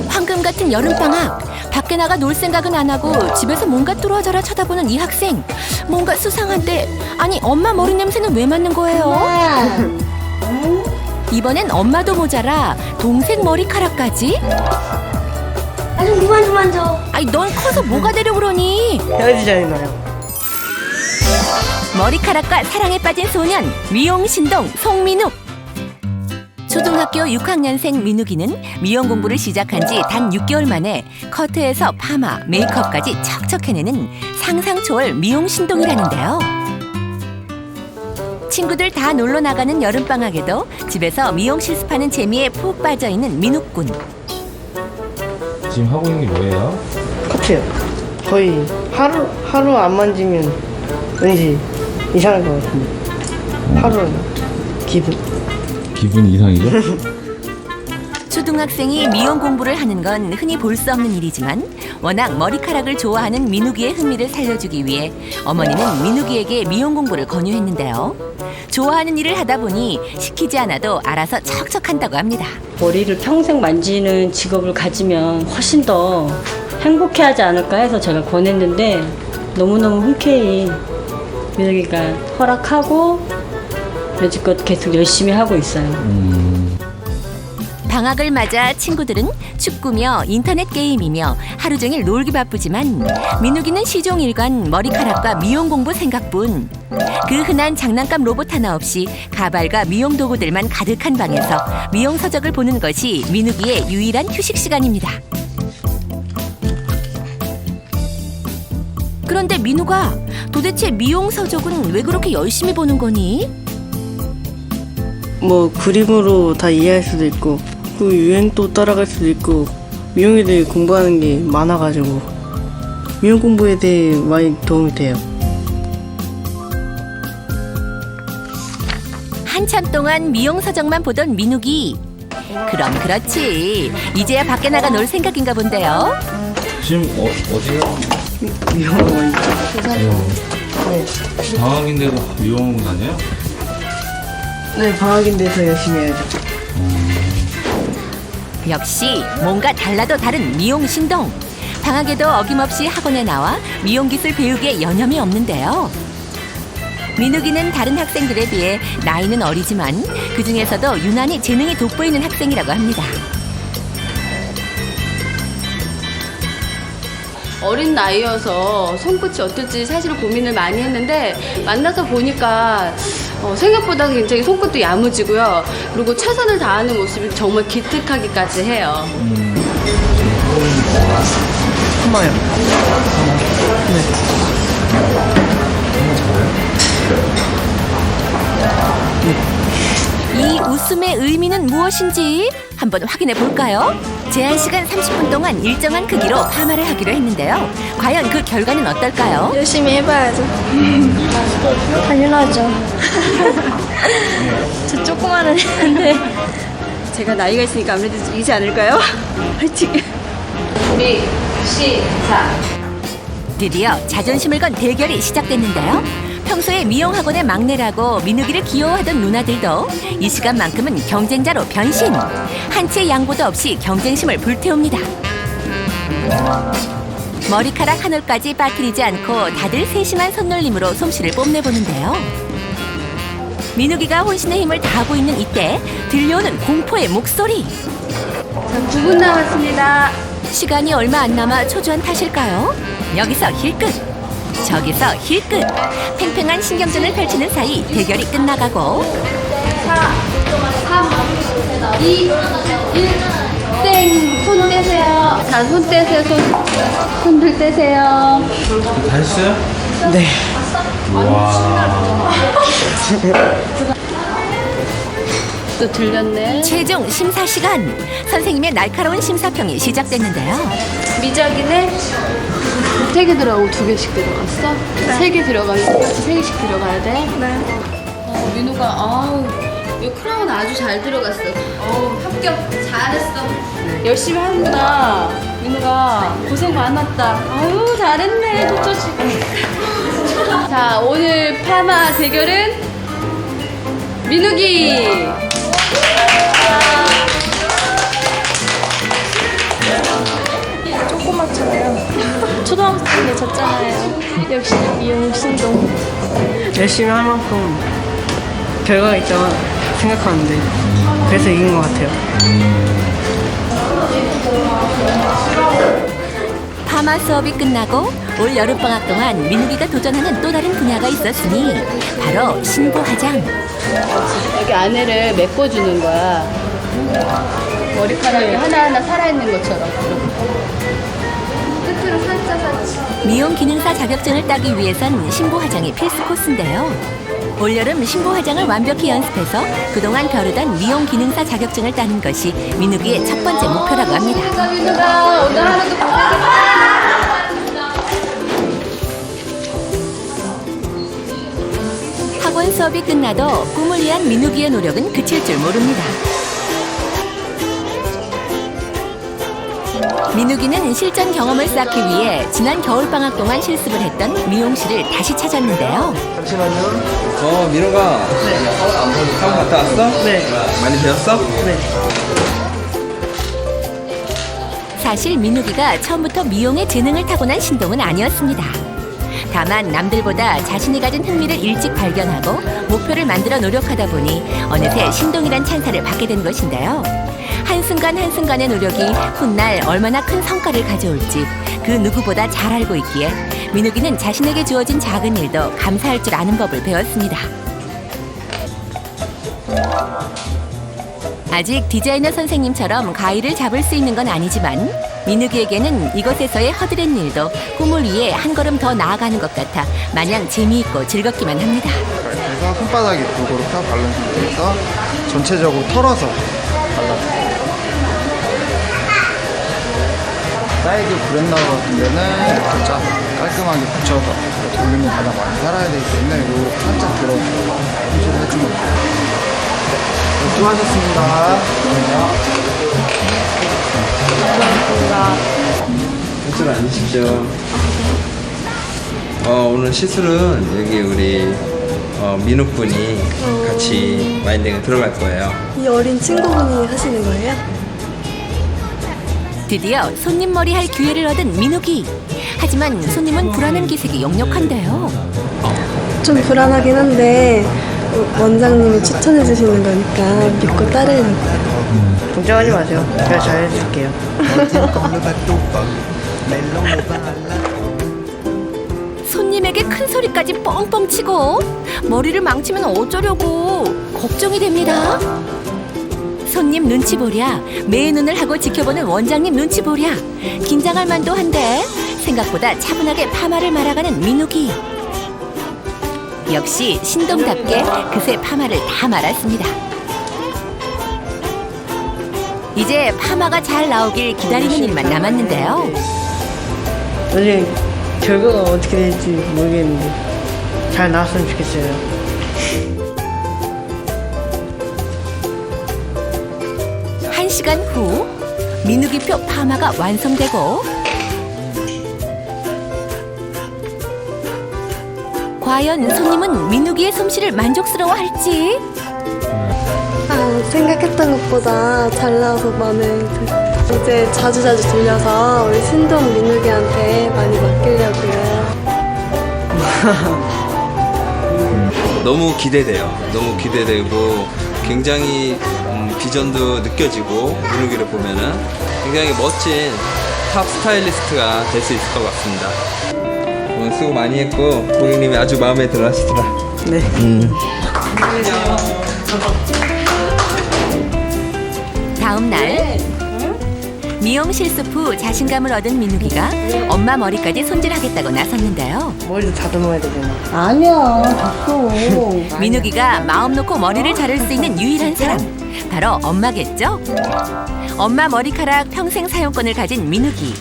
[SPEAKER 1] 황금 같은 여름방학. 밖에 나가 놀 생각은 안 하고 집에서 뭔가 뚫어져라 쳐다보는 이 학생. 뭔가 수상한데 아니 엄마 머리 냄새는 왜 맡는 거예요? 이번엔 엄마도 모자라 동생 머리카락까지?
[SPEAKER 15] 좀 그만 좀 만져.
[SPEAKER 1] 아니 넌 커서 뭐가 되려 그러니?
[SPEAKER 3] 헤어지자니까요.
[SPEAKER 1] 머리카락과 사랑에 빠진 소년 미용신동 송민욱. 초등학교 6학년생 민욱이는 미용 공부를 시작한 지 단 6개월 만에 커트에서 파마, 메이크업까지 척척 해내는 상상 초월 미용신동이라는데요. 친구들 다 놀러 나가는 여름방학에도 집에서 미용 실습하는 재미에 푹 빠져있는 민욱군.
[SPEAKER 6] 지금 하고 있는 게 뭐예요?
[SPEAKER 3] 커트요. 거의 하루 안 만지면 왠지 이상할 것 같은데. 하루
[SPEAKER 6] 기분 이상이죠?
[SPEAKER 1] 초등학생이 미용 공부를 하는 건 흔히 볼 수 없는 일이지만 워낙 머리카락을 좋아하는 민욱이의 흥미를 살려주기 위해 어머니는 민욱이에게 미용 공부를 권유했는데요. 좋아하는 일을 하다 보니 시키지 않아도 알아서 척척 한다고 합니다.
[SPEAKER 3] 머리를 평생 만지는 직업을 가지면 훨씬 더 행복해하지 않을까 해서 제가 권했는데 너무너무 흔쾌히 민욱이가 허락하고 여지껏 계속 열심히 하고 있어요.
[SPEAKER 1] 방학을 맞아 친구들은 축구며 인터넷 게임이며 하루 종일 놀기 바쁘지만 민욱이는 시종일관 머리카락과 미용 공부 생각뿐. 그 흔한 장난감 로봇 하나 없이 가발과 미용 도구들만 가득한 방에서 미용 서적을 보는 것이 민욱이의 유일한 휴식 시간입니다. 그런데 민욱아, 도대체 미용 서적은 왜 그렇게 열심히 보는 거니?
[SPEAKER 3] 뭐 그림으로 다 이해할 수도 있고 그 유행도 따라갈 수도 있고 미용에 대해 공부하는 게 많아가지고 미용 공부에 대해 많이 도움이 돼요.
[SPEAKER 1] 한참 동안 미용 서적만 보던 민욱이. 그럼 그렇지. 이제야 밖에 나가 놀 생각인가 본데요.
[SPEAKER 6] 지금 어디요?
[SPEAKER 3] 미용학원.
[SPEAKER 6] 네. 방학인데도 미용학원 다녀요?
[SPEAKER 3] 네, 방학인데 더 열심히 해야죠.
[SPEAKER 1] 역시 뭔가 달라도 다른 미용 신동. 방학에도 어김없이 학원에 나와 미용 기술 배우기에 여념이 없는데요. 민욱이는 다른 학생들에 비해 나이는 어리지만 그 중에서도 유난히 재능이 돋보이는 학생이라고 합니다.
[SPEAKER 17] 어린 나이여서 손끝이 어떨지 사실 고민을 많이 했는데 만나서 보니까 생각보다 굉장히 손끝도 야무지고요. 그리고 최선을 다하는 모습이 정말 기특하기까지 해요.
[SPEAKER 3] 고마워요. 네.
[SPEAKER 1] 이 웃음의 의미는 무엇인지 한번 확인해 볼까요? 제한 시간 30분 동안 일정한 크기로 파마를 하기로 했는데요. 과연 그 결과는 어떨까요?
[SPEAKER 10] 열심히 해봐야죠. 당연하죠. 저 조그마한 애인데 제가 나이가 있으니까 아무래도 이기지 않을까요? 화이팅!
[SPEAKER 17] 준비 시작.
[SPEAKER 1] 드디어 자존심을 건 대결이 시작됐는데요. 평소에 미용학원의 막내라고 민욱이를 귀여워하던 누나들도 이 시간만큼은 경쟁자로 변신. 한치의 양보도 없이 경쟁심을 불태웁니다. 머리카락 한 올까지 빠뜨리지 않고 다들 세심한 손놀림으로 솜씨를 뽐내보는데요. 민욱이가 혼신의 힘을 다하고 있는 이때 들려오는 공포의 목소리.
[SPEAKER 17] 자, 9분 남았습니다.
[SPEAKER 1] 시간이 얼마 안 남아 초조한 탓일까요? 여기서 힐끗, 저기서 힐끗. 팽팽한 신경전을 펼치는 사이 대결이 끝나가고
[SPEAKER 17] 4, 3, 2, 1, 땡! 손 떼세요. 자, 손 떼세요. 손들 떼세요.
[SPEAKER 6] 다 했어요?
[SPEAKER 14] 네.
[SPEAKER 6] 와.
[SPEAKER 17] 또 들렸네.
[SPEAKER 1] 최종 심사 시간. 선생님의 날카로운 심사평이 시작됐는데요.
[SPEAKER 17] 미적이는 3개 들어가고 2개씩 들어갔어? 3개 들어가면 똑같이 3개씩 들어가야 돼? 네. 민우가 아우 이 크라운 아주 잘 들어갔어. 합격 잘했어. 열심히 하는구나. 민우가 고생 많았다. 아유 잘했네 도초씨. 자 오늘 파마 대결은 민욱이.
[SPEAKER 10] 조그맣잖아요. 초등학생 때 졌잖아요. 역시 미용 신동.
[SPEAKER 14] 열심히 할 만큼 결과가 있다고 생각하는데 그래서 이긴 것 같아요.
[SPEAKER 1] 파마 수업이 끝나고 올 여름방학 동안 민욱이가 도전하는 또 다른 분야가 있었으니 바로 신부 화장.
[SPEAKER 17] 여기 안에를 메꿔주는 거야. 머리카락이 하나하나 살아있는 것처럼. 끝으로 살짝.
[SPEAKER 1] 미용 기능사 자격증을 따기 위해선 신부 화장이 필수 코스인데요. 올여름 신부 화장을 완벽히 연습해서 그동안 벼르던 미용 기능사 자격증을 따는 것이 민욱이의 첫 번째 목표라고 합니다.
[SPEAKER 17] 민우가 오늘 하루도 고생했다.
[SPEAKER 1] 학원 수업이 끝나도 꿈을 위한 민욱이의 노력은 그칠 줄 모릅니다. 민욱이는 실전 경험을 쌓기 위해 지난 겨울방학 동안 실습을 했던 미용실을 다시 찾았는데요.
[SPEAKER 6] 잠시만요. 민호가 학원 갔다 왔어? 네. 많이 배웠어? 네.
[SPEAKER 1] 사실 민욱이가 처음부터 미용에 재능을 타고난 신동은 아니었습니다. 다만 남들보다 자신이 가진 흥미를 일찍 발견하고 목표를 만들어 노력하다 보니 어느새 신동이란 찬사를 받게 된 것인데요. 한순간 한순간의 노력이 훗날 얼마나 큰 성과를 가져올지 그 누구보다 잘 알고 있기에 민욱이는 자신에게 주어진 작은 일도 감사할 줄 아는 법을 배웠습니다. 아직 디자이너 선생님처럼 가위를 잡을 수 있는 건 아니지만 민욱이에게는 이곳에서의 허드렛 일도 꿈을 위해 한 걸음 더 나아가는 것 같아 마냥 재미있고 즐겁기만 합니다.
[SPEAKER 18] 그래서 손바닥이 골고루 펴 바른 상태에서 전체적으로 털어서 발라줍니다. 사이드 브랜나우 같은 데는 이렇게 쫙 깔끔하게 붙여서 볼륨이 가장 많이 살아야 되기 때문에 이렇게 살짝 들어서 컨트롤 해주면 돼요. 수고하셨습니다.
[SPEAKER 6] 이쪽 앉으십시오. 오늘 시술은 여기 우리 민욱분이 같이 와인딩에 들어갈 거예요.
[SPEAKER 10] 이 어린 친구분이 하시는 거예요?
[SPEAKER 1] 드디어 손님 머리 할 기회를 얻은 민욱이. 하지만 손님은 불안한 기색이 역력한데요.
[SPEAKER 10] 좀 불안하긴 한데 원장님이 추천해 주시는 거니까 믿고 따르는.
[SPEAKER 14] 걱정하지 마세요. 제가 잘해줄게요.
[SPEAKER 1] 손님에게 큰 소리까지 뻥뻥 치고 머리를 망치면 어쩌려고 걱정이 됩니다. 손님 눈치 보랴, 매의 눈을 하고 지켜보는 원장님 눈치 보랴. 긴장할 만도 한데 생각보다 차분하게 파마를 말아가는 민욱이. 역시 신동답게 그새 파마를 다 말았습니다. 이제 파마가 잘 나오길 기다리는 일만 남았는데요.
[SPEAKER 14] 나중에 결과가 어떻게 될지 모르겠는데 잘 나왔으면 좋겠어요.
[SPEAKER 1] 1시간 후 민욱이표 파마가 완성되고 과연 손님은 민욱이의 솜씨를 만족스러워할지?
[SPEAKER 19] 생각했던 것보다 잘 나와서 마음에 들어요. 이제 자주자주 들려서 우리 신동 민욱이한테 많이 맡기려고요.
[SPEAKER 6] 너무 기대돼요. 너무 기대되고 굉장히 비전도 느껴지고 민욱이를 보면은 굉장히 멋진 탑 스타일리스트가 될 수 있을 것 같습니다. 오늘 수고 많이 했고 고객님이 아주 마음에 들어 하시더라.
[SPEAKER 14] 네.
[SPEAKER 1] 다음 날 미용 실습 후 자신감을 얻은 민욱이가 엄마 머리까지 손질하겠다고 나섰는데요.
[SPEAKER 14] 머리도 다듬어야 되잖아.
[SPEAKER 3] 아니야, 됐어.
[SPEAKER 1] 민욱이가 마음 놓고 머리를 자를 수 있는 유일한 사람, 바로 엄마겠죠? 엄마 머리카락 평생 사용권을 가진 민욱이.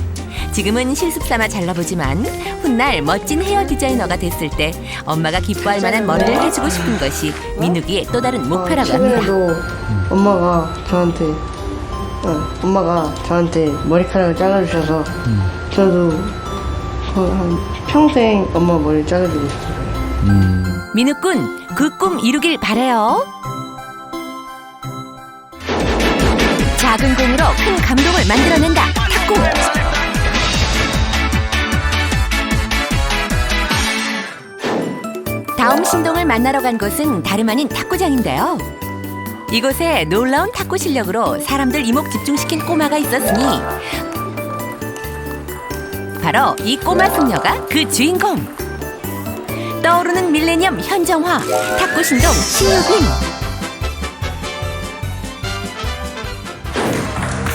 [SPEAKER 1] 지금은 실습 삼아 잘라보지만 훗날 멋진 헤어 디자이너가 됐을 때 엄마가 기뻐할 만한 머리를 해주고 싶은 것이 민욱이의 또 다른 목표라고 합니다.
[SPEAKER 14] 최근에도 엄마가 저한테 머리카락을 잘라주셔서 저도 한 평생 엄마 머리 잘라주고 싶어요.
[SPEAKER 1] 민욱군 그 꿈 이루길 바래요. 작은 공으로 큰 감동을 만들어낸다. 탁구. 다음 신동을 만나러 간 곳은 다름 아닌 탁구장인데요. 이곳에 놀라운 탁구 실력으로 사람들 이목 집중시킨 꼬마가 있었으니 바로 이 꼬마 숙녀가 그 주인공. 떠오르는 밀레니엄 현정화 탁구 신동 신유빈.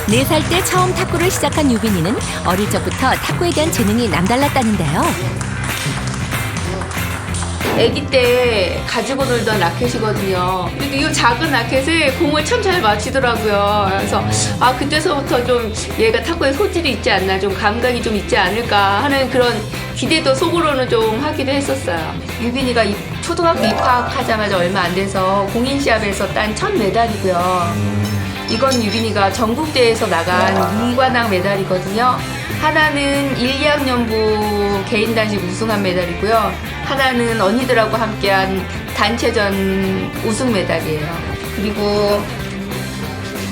[SPEAKER 1] 4살 때 처음 탁구를 시작한 유빈이는 어릴 적부터 탁구에 대한 재능이 남달랐다는데요.
[SPEAKER 17] 아기 때 가지고 놀던 라켓이거든요. 근데 이 작은 라켓에 공을 참 잘 맞추더라고요. 그래서 그때서부터 좀 얘가 탁구에 소질이 있지 않나, 좀 감각이 좀 있지 않을까 하는 그런 기대도 속으로는 좀 하기도 했었어요. 유빈이가 초등학교 입학하자마자 얼마 안 돼서 공인시합에서 딴 첫 메달이고요. 이건 유빈이가 전국대회에서 나간 이관왕 메달이거든요. 하나는 1, 2학년부 개인 단식 우승한 메달이고요. 하나는 언니들하고 함께한 단체전 우승 메달이에요. 그리고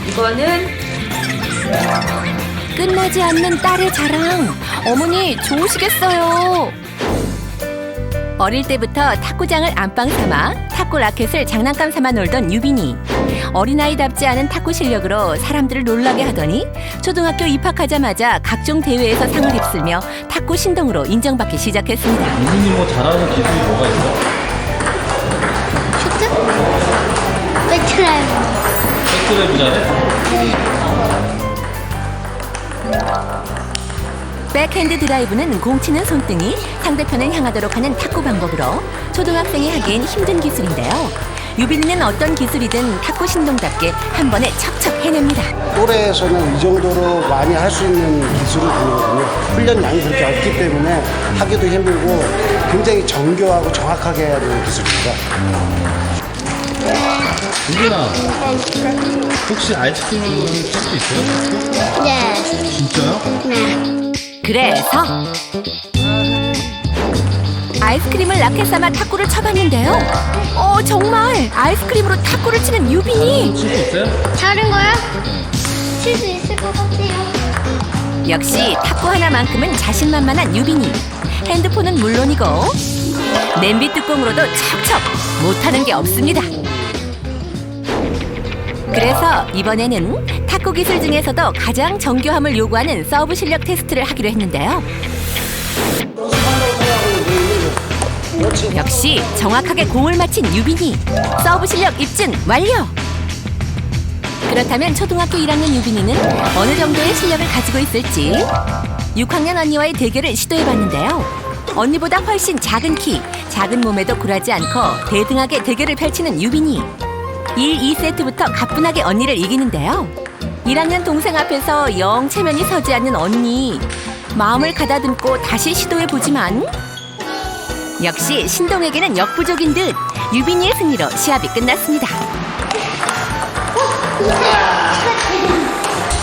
[SPEAKER 17] 이거는
[SPEAKER 1] 끝나지 않는 딸의 자랑. 어머니 좋으시겠어요. 어릴 때부터 탁구장을 안방 삼아 탁구 라켓을 장난감 삼아 놀던 유빈이. 어린아이답지 않은 탁구 실력으로 사람들을 놀라게 하더니 초등학교 입학하자마자 각종 대회에서 상을 휩쓸며 탁구 신동으로 인정받기 시작했습니다.
[SPEAKER 20] 유빈이 뭐 잘하는 기술이 뭐가 있어?
[SPEAKER 15] 슈트? 백트라이브.
[SPEAKER 20] 백드라이브 잘해?
[SPEAKER 1] 백핸드 드라이브는 공 치는 손등이 상대편을 향하도록 하는 탁구 방법으로 초등학생이 하기엔 힘든 기술인데요. 유빈이는 어떤 기술이든 탁구 신동답게 한 번에 척척 해냅니다.
[SPEAKER 21] 또래에서는 이 정도로 많이 할 수 있는 기술은 아니거든요. 훈련량이 그렇게 없기 때문에 하기도 힘들고 굉장히 정교하고 정확하게 해야 되는 기술입니다.
[SPEAKER 20] 유빈아, 혹시 아이스크림을 할 수 있어요?
[SPEAKER 15] 네.
[SPEAKER 20] 진짜요?
[SPEAKER 15] 네.
[SPEAKER 1] 그래서 아이스크림을 라켓 삼아 탁구를 쳐봤는데요. 정말 아이스크림으로 탁구를 치는 유빈이.
[SPEAKER 20] 칠 수 있어요?
[SPEAKER 15] 다른 거야? 칠 수 있을 것 같아요.
[SPEAKER 1] 역시 탁구 하나만큼은 자신만만한 유빈이. 핸드폰은 물론이고 냄비 뚜껑으로도 척척 못하는 게 없습니다. 그래서 이번에는 탁구 기술 중에서도 가장 정교함을 요구하는 서브 실력 테스트를 하기로 했는데요. 역시 정확하게 공을 맞힌 유빈이. 서브 실력 입증 완료! 그렇다면 초등학교 1학년 유빈이는 어느 정도의 실력을 가지고 있을지 6학년 언니와의 대결을 시도해봤는데요. 언니보다 훨씬 작은 키, 작은 몸에도 굴하지 않고 대등하게 대결을 펼치는 유빈이. 1, 2세트부터 가뿐하게 언니를 이기는데요. 1학년 동생 앞에서 영 체면이 서지 않는 언니. 마음을 가다듬고 다시 시도해보지만 역시 신동에게는 역부족인 듯 유빈이의 승리로 시합이 끝났습니다.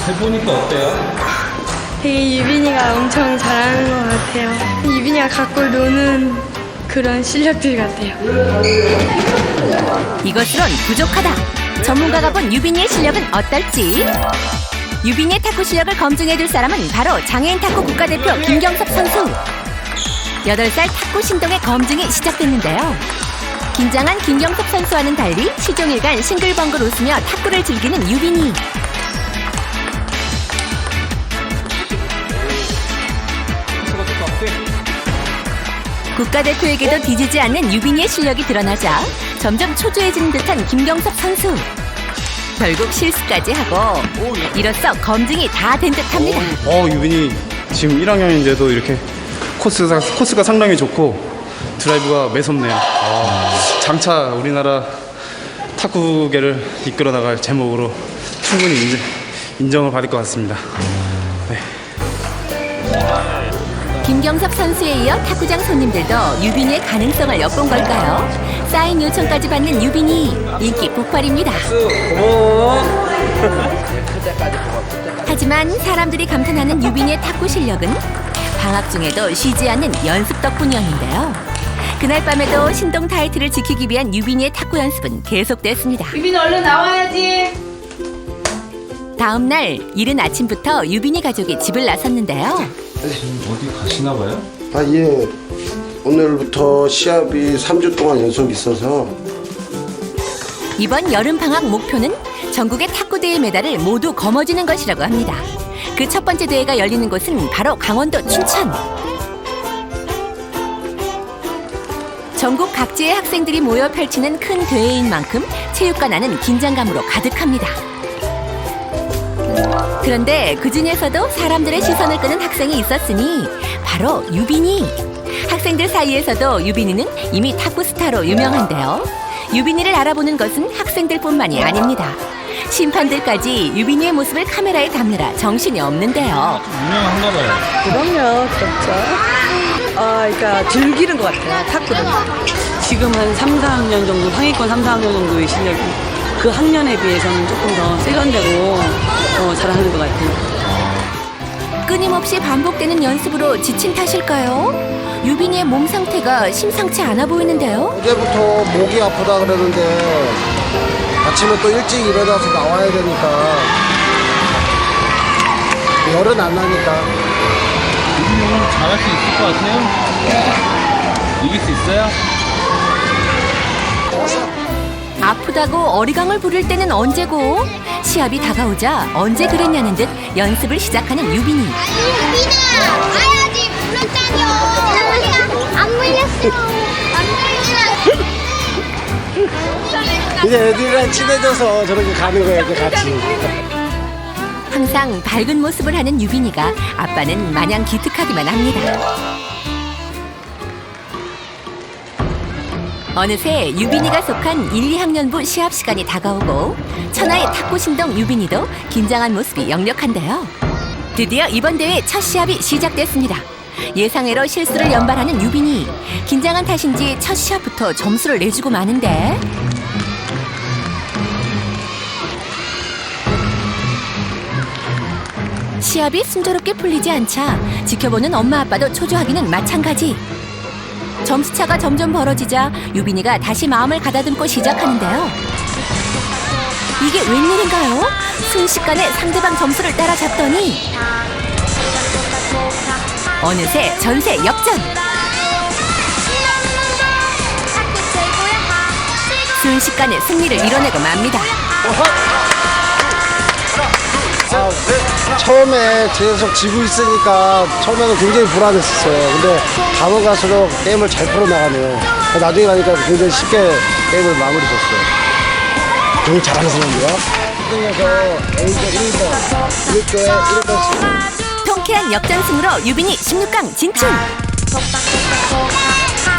[SPEAKER 20] 해보니까 어때요?
[SPEAKER 19] 되게 유빈이가 엄청 잘하는 것 같아요. 유빈이가 갖고 노는 그런 실력들 같아요.
[SPEAKER 1] 이것으론 부족하다. 전문가가 본 유빈이의 실력은 어떨지? 유빈이의 탁구 실력을 검증해줄 사람은 바로 장애인 탁구 국가대표 김경섭 선수. 8살 탁구 신동의 검증이 시작됐는데요. 긴장한 김경섭 선수와는 달리 시종일관 싱글벙글 웃으며 탁구를 즐기는 유빈이. 국가대표에게도 뒤지지 않는 유빈이의 실력이 드러나자 점점 초조해지는 듯한 김경섭 선수. 결국 실수까지 하고 이로써 검증이 다 된 듯합니다.
[SPEAKER 7] 유빈이 지금 1학년인데도 이렇게 코스가 상당히 좋고 드라이브가 매섭네요. 장차 우리나라 탁구계를 이끌어 나갈 제목으로 충분히 인정을 받을 것 같습니다. 네.
[SPEAKER 1] 김경섭 선수에 이어 탁구장 손님들도 유빈이의 가능성을 엿본 걸까요? 사인 요청까지 받는 유빈이 인기 폭발입니다. 하지만 사람들이 감탄하는 유빈이의 탁구 실력은 방학 중에도 쉬지 않는 연습 덕분이었는데요. 그날 밤에도 신동 타이틀을 지키기 위한 유빈이의 탁구 연습은 계속됐습니다.
[SPEAKER 17] 유빈이 얼른 나와야지.
[SPEAKER 1] 다음 날 이른 아침부터 유빈이 가족이 집을 나섰는데요.
[SPEAKER 20] 어디 가시나 봐요?
[SPEAKER 21] 예. 오늘부터 시합이 3주 동안 연속 있어서
[SPEAKER 1] 이번 여름 방학 목표는 전국의 탁구 대회 메달을 모두 거머쥐는 것이라고 합니다. 그 첫 번째 대회가 열리는 곳은 바로 강원도 춘천. 전국 각지의 학생들이 모여 펼치는 큰 대회인 만큼 체육관 안은 긴장감으로 가득합니다. 그런데 그 중에서도 사람들의 시선을 끄는 학생이 있었으니 바로 유빈이. 학생들 사이에서도 유빈이는 이미 탁구 스타로 유명한데요. 유빈이를 알아보는 것은 학생들뿐만이 아닙니다. 심판들까지 유빈이의 모습을 카메라에 담느라 정신이 없는데요.
[SPEAKER 20] 유명한가 봐요.
[SPEAKER 14] 그럼요, 그렇죠. 그러니까 즐기는 것 같아요, 탁구를. 지금 한 3, 4학년 정도, 상위권 3, 4학년 정도의 실력이 그 학년에 비해서는 조금 더 세련되고 잘하는 것 같아요.
[SPEAKER 1] 끊임없이 반복되는 연습으로 지친 탓일까요? 유빈이의 몸 상태가 심상치 않아 보이는데요.
[SPEAKER 21] 어제부터 목이 아프다 그러는데 아침에 또 일찍 일어나서 나와야 되니까 열은 안 나니까.
[SPEAKER 20] 유빈이 오늘 잘할 수 있을 것 같아요? 이길 수 있어요?
[SPEAKER 1] 아프다고 어리광을 부릴 때는 언제고? 시합이 다가오자 언제 그랬냐는 듯 연습을 시작하는 유빈이.
[SPEAKER 15] 유빈아, 가야지. 물었다뇨. 안 물렸어.
[SPEAKER 21] 이제 애들이랑 친해져서 저렇게 가는 거예요, 이제 같이.
[SPEAKER 1] 항상 밝은 모습을 하는 유빈이가 아빠는 마냥 기특하기만 합니다. 어느새 유빈이가 속한 1, 2학년부 시합 시간이 다가오고 천하의 탁구 신동 유빈이도 긴장한 모습이 역력한데요. 드디어 이번 대회 첫 시합이 시작됐습니다. 예상외로 실수를 연발하는 유빈이. 긴장한 탓인지 첫 시합부터 점수를 내주고 마는데 시합이 순조롭게 풀리지 않자 지켜보는 엄마 아빠도 초조하기는 마찬가지. 점수차가 점점 벌어지자 유빈이가 다시 마음을 가다듬고 시작하는데요. 이게 웬일인가요? 순식간에 상대방 점수를 따라잡더니 어느새 전세 역전! 순식간에 승리를 이뤄내고 맙니다.
[SPEAKER 21] 처음에 계속 지고 있으니까 처음에는 굉장히 불안했었어요. 근데 가면 갈수록 게임을 잘 풀어나가네요. 나중에 가니까 굉장히 쉽게 게임을 마무리 줬어요. 굉장히 잘하는 사람이야. 1등에서 A조 1번, 1대 1번씩.
[SPEAKER 1] 통쾌한 역전승으로 유빈이 16강 진출!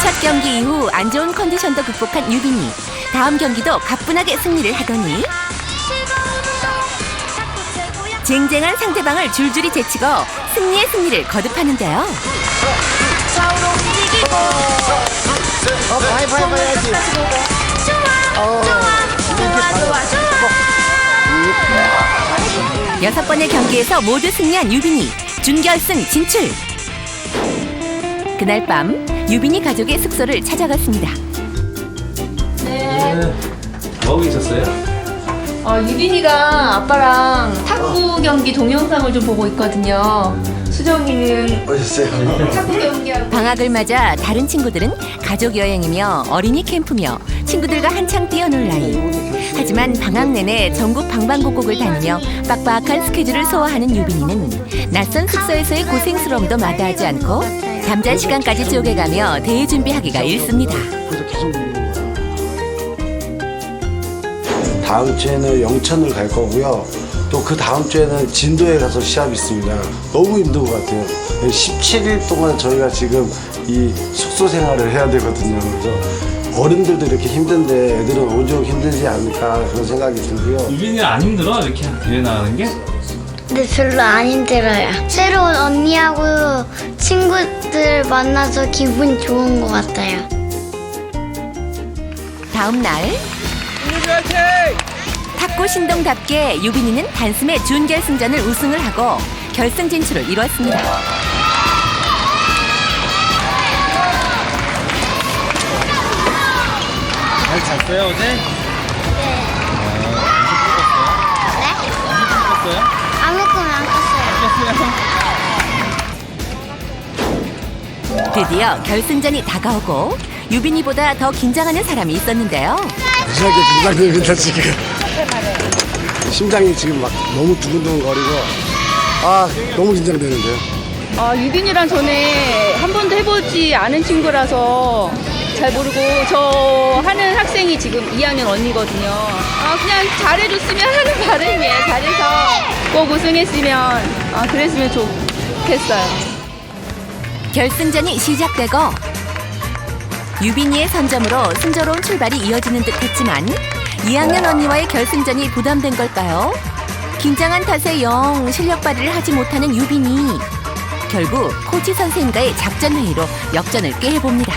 [SPEAKER 1] 첫 경기 이후 안 좋은 컨디션도 극복한 유빈이 다음 경기도 가뿐하게 승리를 하더니 쟁쟁한 상대방을 줄줄이 제치고 승리의 승리를 거듭하는데요.
[SPEAKER 21] 바이바이 해야지.
[SPEAKER 1] 여섯 번의 경기에서 모두 승리한 유빈이 준결승 진출. 그날 밤 유빈이 가족의 숙소를 찾아갔습니다.
[SPEAKER 9] 네. 뭐하고 계셨어요?
[SPEAKER 10] 유빈이가 아빠랑 탁구 경기 동영상을 좀 보고 있거든요. 수정이는 탁구 경기하고
[SPEAKER 1] 방학을 맞아 다른 친구들은 가족 여행이며 어린이 캠프며 친구들과 한창 뛰어놀 나이. 하지만 방학 내내 전국 방방곡곡을 다니며 빡빡한 스케줄을 소화하는 유빈이는 낯선 숙소에서의 고생스러움도 마다하지 않고 잠잘 시간까지 쪼개가며 대회 준비하기가 일쑤입니다.
[SPEAKER 21] 다음 주에는 영천을 갈 거고요. 또 그 다음 주에는 진도에 가서 시합이 있습니다. 너무 힘든 것 같아요. 17일 동안 저희가 지금 이 숙소 생활을 해야 되거든요. 그래서 어른들도 이렇게 힘든데 애들은 오죽 힘들지 않을까 그런 생각이 들고요.
[SPEAKER 20] 유빈이는 안 힘들어? 이렇게 대회 나가는 게?
[SPEAKER 15] 근데 별로 안 힘들어요. 새로운 언니하고 친구들 만나서 기분 좋은 것 같아요.
[SPEAKER 1] 다음 날 탁구 신동답게 유빈이는 단숨에 준결승전을 우승을 하고 결승 진출을 이뤘습니다.
[SPEAKER 20] 잘 잤어요 어제?
[SPEAKER 15] 네.
[SPEAKER 20] 엄청 컸어요?
[SPEAKER 15] 아무 꿈을 안 꿨어요.
[SPEAKER 1] 드디어 결승전이 다가오고 유빈이보다 더 긴장하는 사람이 있었는데요.
[SPEAKER 21] 무지하게 긴장됩니다 지금. 심장이 지금 막 너무 두근두근거리고 너무 긴장되는데요.
[SPEAKER 17] 유빈이랑 전에 한 번도 해보지 않은 친구라서 잘 모르고 저 하는 학생이 지금 2학년 언니거든요. 그냥 잘해줬으면 하는 바람이에요. 잘해서 꼭 우승했으면 그랬으면 좋겠어요.
[SPEAKER 1] 결승전이 시작되고 유빈이의 선점으로 순조로운 출발이 이어지는 듯 했지만 2학년 언니와의 결승전이 부담된 걸까요? 긴장한 탓에 영 실력 발휘를 하지 못하는 유빈이 결국 코치 선생님과의 작전 회의로 역전을 꾀해봅니다.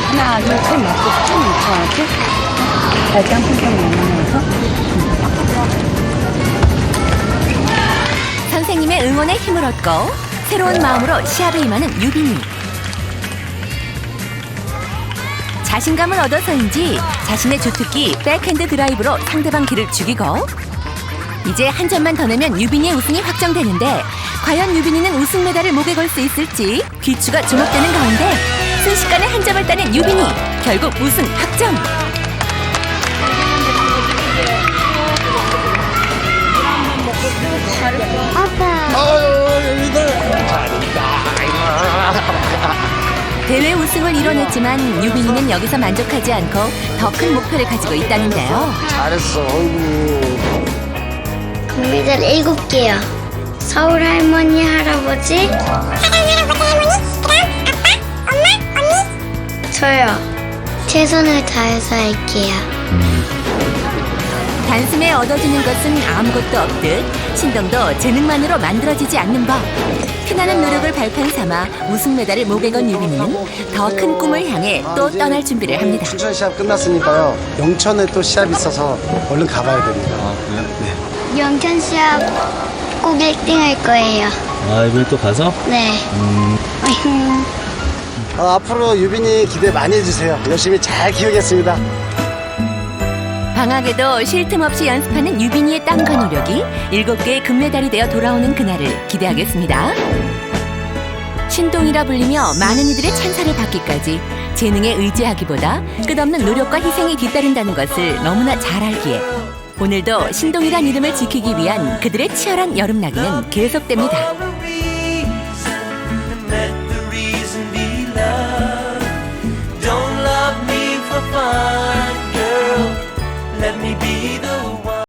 [SPEAKER 14] 하나, 둘, 셋 맞고 쭉 묻혀할게. 발장 풍경 만나면서.
[SPEAKER 1] 선생님의 응원에 힘을 얻고 새로운 마음으로 시합에 임하는 유빈이. 자신감을 얻어서인지 자신의 주특기 백핸드 드라이브로 상대방 기를 죽이고 이제 한 점만 더 내면 유빈이의 우승이 확정되는데 과연 유빈이는 우승 메달을 목에 걸 수 있을지 귀추가 주목되는 가운데 순식간에 한 점을 따낸 유빈이 결국 우승 확정. 대회 우승을 이뤄냈지만 유빈이는 여기서 만족하지 않고 더 큰 목표를 가지고 있다는데요.
[SPEAKER 21] 잘했어. 어이구.
[SPEAKER 15] 금메달 7개요. 서울 할머니, 할아버지. 저요. 최선을 다해서 할게요.
[SPEAKER 1] 단숨에 얻어지는 것은 아무것도 없듯 신동도 재능만으로 만들어지지 않는 법. 피나는 노력을 발판 삼아 우승 메달을 목에 건 유빈이는 더 큰 꿈을 향해 또 떠날 준비를 합니다.
[SPEAKER 21] 춘천 시합 끝났으니까요. 영천에 또 시합이 있어서 얼른 가봐야 됩니다. 네.
[SPEAKER 15] 영천 시합 꼭 1등 할 거예요.
[SPEAKER 20] 이번에 또 가서?
[SPEAKER 15] 네.
[SPEAKER 21] 앞으로 유빈이 기대 많이 해주세요. 열심히 잘 키우겠습니다.
[SPEAKER 1] 방학에도 쉴 틈 없이 연습하는 유빈이의 땀과 노력이 7개의 금메달이 되어 돌아오는 그날을 기대하겠습니다. 신동이라 불리며 많은 이들의 찬사를 받기까지 재능에 의지하기보다 끝없는 노력과 희생이 뒤따른다는 것을 너무나 잘 알기에 오늘도 신동이란 이름을 지키기 위한 그들의 치열한 여름나기는 계속됩니다.